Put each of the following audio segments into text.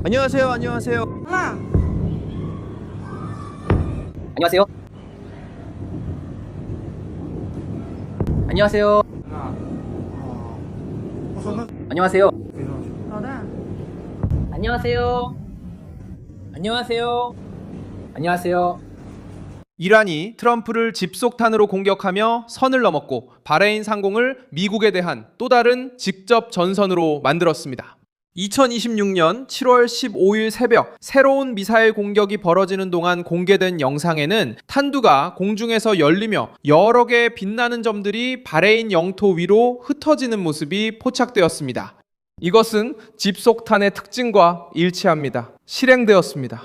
안녕하세요. 안녕하세요. 하나, 안녕하세요. 안녕하세요. 안녕하세요. 너다. 안녕하세요. 안녕하세요. 안녕하세요. 이란이 트럼프를 집속탄으로 공격하며 선을 넘었고 바레인 상공을 미국에 대한 또 다른 직접 전선으로 만들었습니다. 2026년 7월 15일 새벽 새로운 미사일 공격이 벌어지는 동안 공개된 영상에는 탄두가 공중에서 열리며 여러 개의 빛나는 점들이 바레인 영토 위로 흩어지는 모습이 포착되었습니다. 이것은 집속탄의 특징과 일치합니다. 실행되었습니다.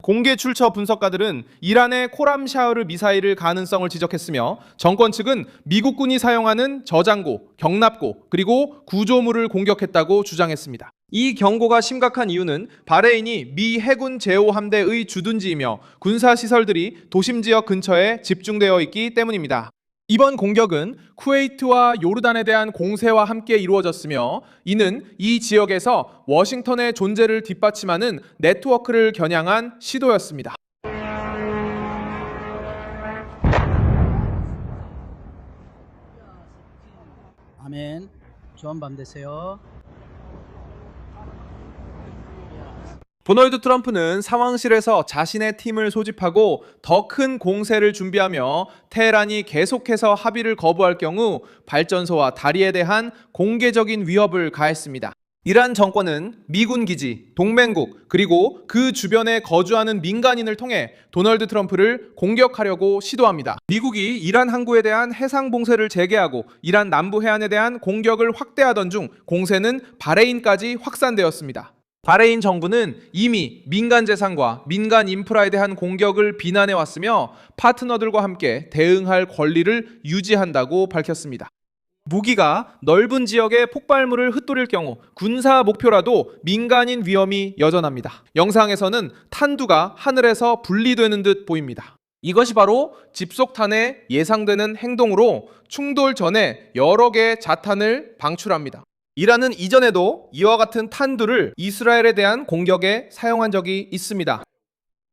공개 출처 분석가들은 이란의 코람샤흐르 미사일을 가능성을 지적했으며 정권 측은 미국군이 사용하는 저장고, 경납고, 그리고 구조물을 공격했다고 주장했습니다. 이 경고가 심각한 이유는 바레인이 미 해군 제5함대의 주둔지이며 군사시설들이 도심 지역 근처에 집중되어 있기 때문입니다. 이번 공격은 쿠웨이트와 요르단에 대한 공세와 함께 이루어졌으며 이는 이 지역에서 워싱턴의 존재를 뒷받침하는 네트워크를 겨냥한 시도였습니다. 아멘. 좋은 밤 되세요. 도널드 트럼프는 상황실에서 자신의 팀을 소집하고 더 큰 공세를 준비하며 테헤란이 계속해서 합의를 거부할 경우 발전소와 다리에 대한 공개적인 위협을 가했습니다. 이란 정권은 미군 기지, 동맹국, 그리고 그 주변에 거주하는 민간인을 통해 도널드 트럼프를 공격하려고 시도합니다. 미국이 이란 항구에 대한 해상 봉쇄를 재개하고 이란 남부 해안에 대한 공격을 확대하던 중 공세는 바레인까지 확산되었습니다. 바레인 정부는 이미 민간 재산과 민간 인프라에 대한 공격을 비난해 왔으며 파트너들과 함께 대응할 권리를 유지한다고 밝혔습니다. 무기가 넓은 지역에 폭발물을 흩뿌릴 경우 군사 목표라도 민간인 위험이 여전합니다. 영상에서는 탄두가 하늘에서 분리되는 듯 보입니다. 이것이 바로 집속탄의 예상되는 행동으로 충돌 전에 여러 개의 자탄을 방출합니다. 이란은 이전에도 이와 같은 탄두를 이스라엘에 대한 공격에 사용한 적이 있습니다.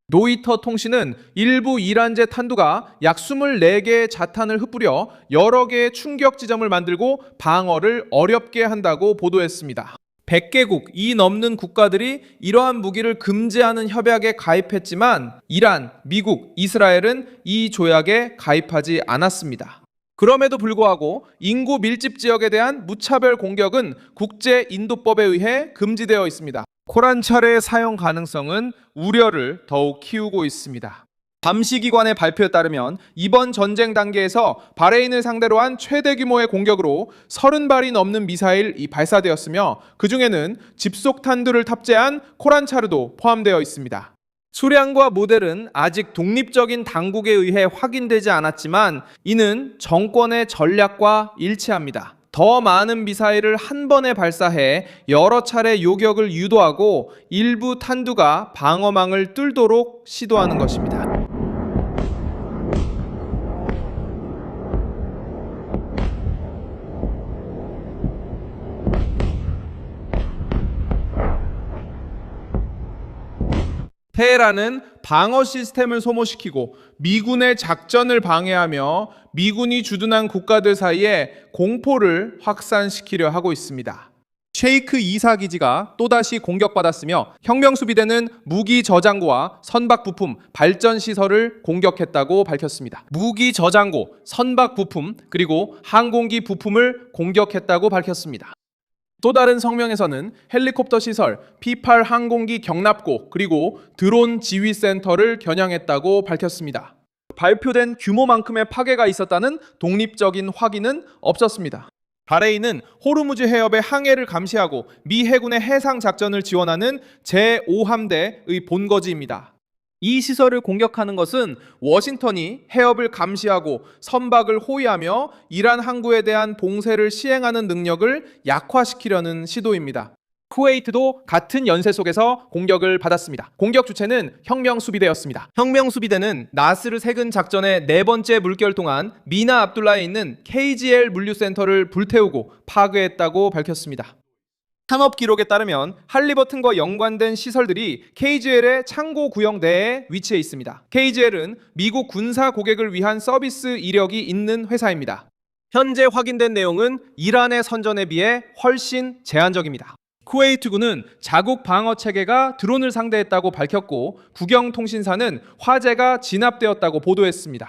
노이터 통신은 일부 이란제 탄두가 약 24개의 자탄을 흩뿌려 여러 개의 충격 지점을 만들고 방어를 어렵게 한다고 보도했습니다. 100개국 이 넘는 국가들이 이러한 무기를 금지하는 협약에 가입했지만 이란, 미국, 이스라엘은 이 조약에 가입하지 않았습니다. 그럼에도 불구하고 인구 밀집 지역에 대한 무차별 공격은 국제인도법에 의해 금지되어 있습니다. 코란철의 사용 가능성은 우려를 더욱 키우고 있습니다. 감시기관의 발표에 따르면 이번 전쟁 단계에서 바레인을 상대로 한 최대 규모의 공격으로 30발이 넘는 미사일이 발사되었으며 그 중에는 집속탄두를 탑재한 코란차르도 포함되어 있습니다. 수량과 모델은 아직 독립적인 당국에 의해 확인되지 않았지만 이는 정권의 전략과 일치합니다. 더 많은 미사일을 한 번에 발사해 여러 차례 요격을 유도하고 일부 탄두가 방어망을 뚫도록 시도하는 것입니다. 테헤란은 방어 시스템을 소모시키고 미군의 작전을 방해하며 미군이 주둔한 국가들 사이에 공포를 확산시키려 하고 있습니다. 셰이크 2사 기지가 또다시 공격받았으며 혁명수비대는 무기 저장고와 선박 부품, 발전 시설을 공격했다고 밝혔습니다. 무기 저장고, 선박 부품, 그리고 항공기 부품을 공격했다고 밝혔습니다. 또 다른 성명에서는 헬리콥터 시설, P-8 항공기 경납고, 그리고 드론 지휘센터를 겨냥했다고 밝혔습니다. 발표된 규모만큼의 파괴가 있었다는 독립적인 확인은 없었습니다. 바레인은 호르무즈 해협의 항해를 감시하고 미 해군의 해상 작전을 지원하는 제5함대의 본거지입니다. 이 시설을 공격하는 것은 워싱턴이 해협을 감시하고 선박을 호위하며 이란 항구에 대한 봉쇄를 시행하는 능력을 약화시키려는 시도입니다. 쿠웨이트도 같은 연쇄 속에서 공격을 받았습니다. 공격 주체는 혁명수비대였습니다. 혁명수비대는 나스르 세근 작전의 네 번째 물결 동안 미나 압둘라에 있는 KGL 물류센터를 불태우고 파괴했다고 밝혔습니다. 산업 기록에 따르면 할리버튼과 연관된 시설들이 KGL의 창고 구역 내에 위치해 있습니다. KGL은 미국 군사 고객을 위한 서비스 이력이 있는 회사입니다. 현재 확인된 내용은 이란의 선전에 비해 훨씬 제한적입니다. 쿠웨이트군은 자국 방어 체계가 드론을 상대했다고 밝혔고 국영통신사는 화재가 진압되었다고 보도했습니다.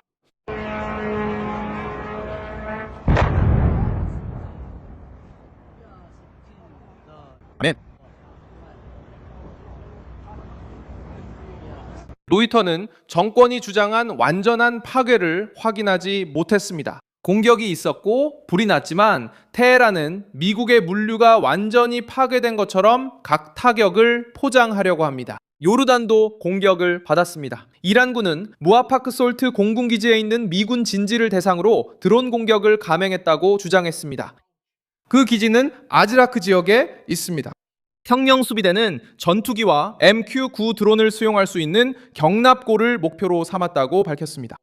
로이터는 정권이 주장한 완전한 파괴를 확인하지 못했습니다. 공격이 있었고 불이 났지만 테헤란은 미국의 물류가 완전히 파괴된 것처럼 각 타격을 포장하려고 합니다. 요르단도 공격을 받았습니다. 이란군은 무아파크 솔트 공군기지에 있는 미군 진지를 대상으로 드론 공격을 감행했다고 주장했습니다. 그 기지는 아즈라크 지역에 있습니다. 혁명수비대는 전투기와 MQ-9 드론을 수용할 수 있는 경납고를 목표로 삼았다고 밝혔습니다.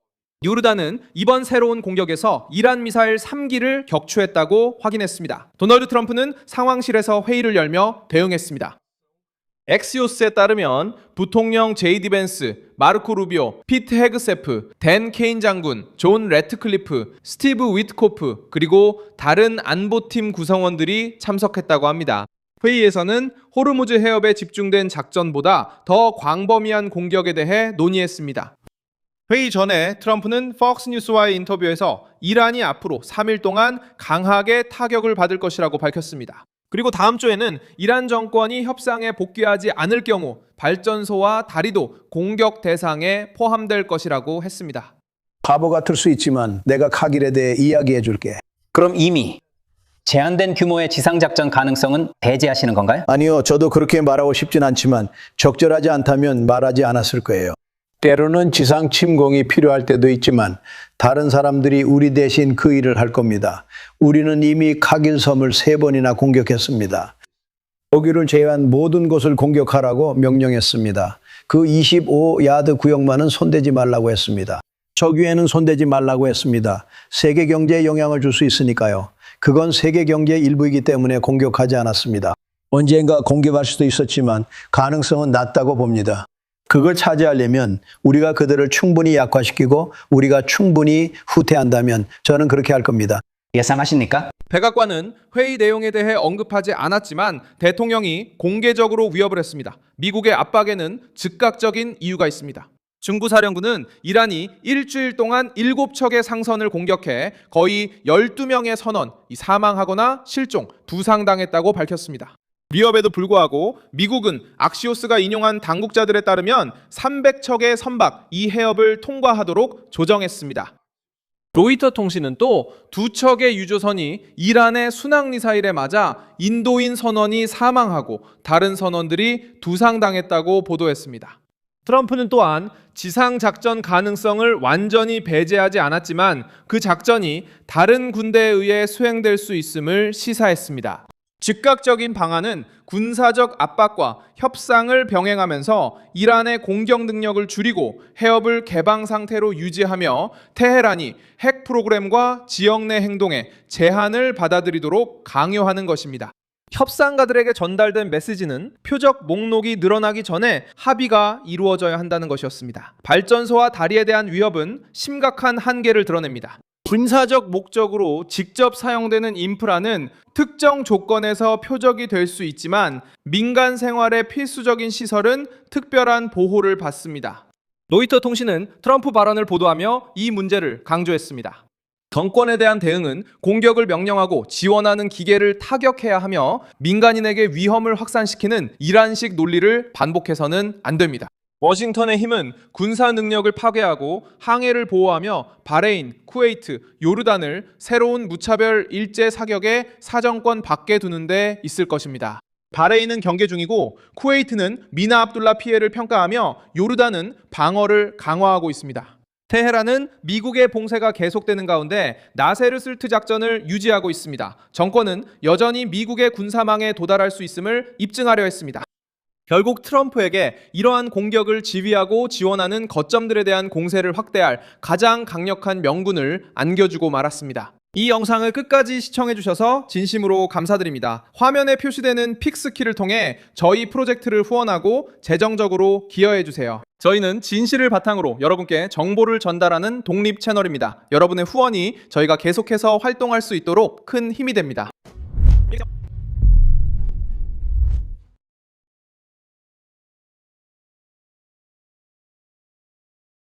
요르단은 이번 새로운 공격에서 이란 미사일 3기를 격추했다고 확인했습니다. 도널드 트럼프는 상황실에서 회의를 열며 대응했습니다. 엑시오스에 따르면 부통령 제이디 벤스, 마르코 루비오, 피트 헤그세프, 댄 케인 장군, 존 레트클리프, 스티브 위트코프 그리고 다른 안보팀 구성원들이 참석했다고 합니다. 회의에서는 호르무즈 해협에 집중된 작전보다 더 광범위한 공격에 대해 논의했습니다. 회의 전에 트럼프는 폭스뉴스와의 인터뷰에서 이란이 앞으로 3일 동안 강하게 타격을 받을 것이라고 밝혔습니다. 그리고 다음 주에는 이란 정권이 협상에 복귀하지 않을 경우 발전소와 다리도 공격 대상에 포함될 것이라고 했습니다. 바보 같을 수 있지만 내가 카길에 대해 이야기해 줄게. 그럼 이미 제한된 규모의 지상작전 가능성은 배제하시는 건가요? 아니요, 저도 그렇게 말하고 싶진 않지만 적절하지 않다면 말하지 않았을 거예요. 때로는 지상 침공이 필요할 때도 있지만 다른 사람들이 우리 대신 그 일을 할 겁니다. 우리는 이미 카길 섬을 3번이나 공격했습니다. 거기를 제외한 모든 곳을 공격하라고 명령했습니다. 그 25야드 구역만은 손대지 말라고 했습니다. 저기에는 손대지 말라고 했습니다. 세계 경제에 영향을 줄 수 있으니까요. 그건 세계 경제의 일부이기 때문에 공격하지 않았습니다. 언젠가 공격할 수도 있었지만 가능성은 낮다고 봅니다. 그걸 차지하려면 우리가 그들을 충분히 약화시키고 우리가 충분히 후퇴한다면 저는 그렇게 할 겁니다. 예상하십니까? 백악관은 회의 내용에 대해 언급하지 않았지만 대통령이 공개적으로 위협을 했습니다. 미국의 압박에는 즉각적인 이유가 있습니다. 중부사령부는 이란이 일주일 동안 7척의 상선을 공격해 거의 12명의 선원 사망하거나 실종, 부상당했다고 밝혔습니다. 위협에도 불구하고 미국은 악시오스가 인용한 당국자들에 따르면 300척의 선박 이 해협을 통과하도록 조정했습니다. 로이터 통신은 또 2척의 유조선이 이란의 순항미사일에 맞아 인도인 선원이 사망하고 다른 선원들이 부상당했다고 보도했습니다. 트럼프는 또한 지상작전 가능성을 완전히 배제하지 않았지만 그 작전이 다른 군대에 의해 수행될 수 있음을 시사했습니다. 즉각적인 방안은 군사적 압박과 협상을 병행하면서 이란의 공격 능력을 줄이고 해협을 개방 상태로 유지하며 테헤란이 핵 프로그램과 지역 내 행동에 제한을 받아들이도록 강요하는 것입니다. 협상가들에게 전달된 메시지는 표적 목록이 늘어나기 전에 합의가 이루어져야 한다는 것이었습니다. 발전소와 다리에 대한 위협은 심각한 한계를 드러냅니다. 군사적 목적으로 직접 사용되는 인프라는 특정 조건에서 표적이 될 수 있지만 민간 생활의 필수적인 시설은 특별한 보호를 받습니다. 로이터 통신은 트럼프 발언을 보도하며 이 문제를 강조했습니다. 정권에 대한 대응은 공격을 명령하고 지원하는 기계를 타격해야 하며 민간인에게 위험을 확산시키는 이란식 논리를 반복해서는 안 됩니다. 워싱턴의 힘은 군사 능력을 파괴하고 항해를 보호하며 바레인, 쿠웨이트, 요르단을 새로운 무차별 일제 사격의 사정권 밖에 두는 데 있을 것입니다. 바레인은 경계 중이고 쿠웨이트는 미나 압둘라 피해를 평가하며 요르단은 방어를 강화하고 있습니다. 테헤란은 미국의 봉쇄가 계속되는 가운데 나세르스르트 작전을 유지하고 있습니다. 정권은 여전히 미국의 군사망에 도달할 수 있음을 입증하려 했습니다. 결국 트럼프에게 이러한 공격을 지휘하고 지원하는 거점들에 대한 공세를 확대할 가장 강력한 명분을 안겨주고 말았습니다. 이 영상을 끝까지 시청해주셔서 진심으로 감사드립니다. 화면에 표시되는 픽스키를 통해 저희 프로젝트를 후원하고 재정적으로 기여해주세요. 저희는 진실을 바탕으로 여러분께 정보를 전달하는 독립 채널입니다. 여러분의 후원이 저희가 계속해서 활동할 수 있도록 큰 힘이 됩니다.